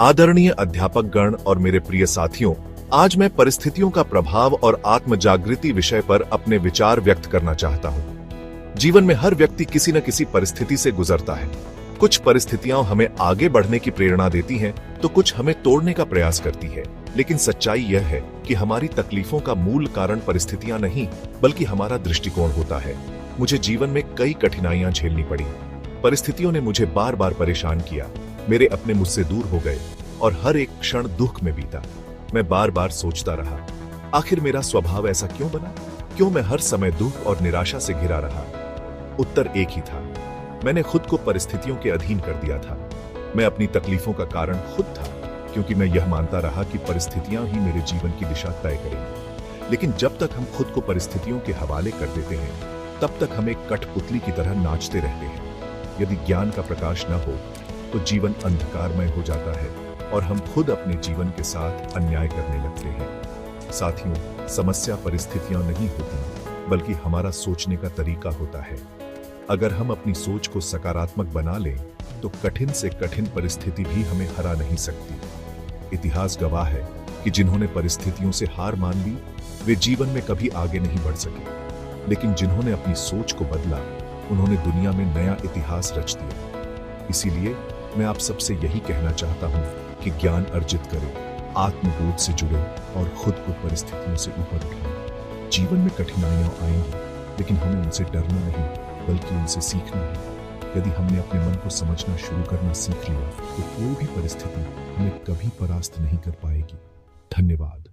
आदरणीय अध्यापक गण और मेरे प्रिय साथियों, आज मैं परिस्थितियों का प्रभाव और आत्म जागृति विषय पर अपने विचार व्यक्त करना चाहता हूं। जीवन में हर व्यक्ति किसी न किसी परिस्थिति से गुजरता है। कुछ परिस्थितियां हमें आगे बढ़ने की प्रेरणा देती हैं, तो कुछ हमें तोड़ने का प्रयास करती है। लेकिन सच्चाई यह है कि हमारी तकलीफों का मूल कारण परिस्थितियां नहीं, बल्कि हमारा दृष्टिकोण होता है। मुझे जीवन में कई कठिनाइयां झेलनी पड़ी। परिस्थितियों ने मुझे बार बार परेशान किया। मेरे अपने मुझसे दूर हो गए और हर एक क्षण दुख में बीता। मैं बार बार सोचता रहा, आखिर मेरा स्वभाव ऐसा क्यों बना? क्यों मैं हर समय दुख और निराशा से घिरा रहा? उत्तर एक ही था, मैंने खुद को परिस्थितियों के अधीन कर दिया था। मैं अपनी तकलीफों का कारण खुद था, क्योंकि मैं यह मानता रहा कि परिस्थितियां ही मेरे जीवन की दिशा तय करेंगी। लेकिन जब तक हम खुद को परिस्थितियों के हवाले कर देते हैं, तब तक हम एक कठपुतली की तरह नाचते रहते हैं। यदि ज्ञान का प्रकाश न हो तो जीवन अंधकारमय हो जाता है और हम खुद अपने जीवन के साथ अन्याय करने लगते हैं। साथियों, समस्या परिस्थितियां नहीं होती, बल्कि हमारा सोचने का तरीका होता है। अगर हम अपनी सोच को सकारात्मक बना लें, तो कठिन से कठिन परिस्थिति भी हमें हरा नहीं सकती। इतिहास गवाह है कि जिन्होंने परिस्थितियों से हार मान ली, वे जीवन में कभी आगे नहीं बढ़ सके। लेकिन जिन्होंने अपनी सोच को बदला, उन्होंने दुनिया में नया इतिहास रच दिया। इसीलिए मैं आप सबसे यही कहना चाहता हूं कि ज्ञान अर्जित करें, आत्मबोध से जुड़े और खुद को परिस्थितियों से ऊपर उठाएं। जीवन में कठिनाइयां आएंगी, लेकिन हमें उनसे डरना नहीं, बल्कि उनसे सीखना है। यदि हमने अपने मन को समझना शुरू करना सीख लिया, तो कोई भी परिस्थिति हमें कभी परास्त नहीं कर पाएगी। धन्यवाद।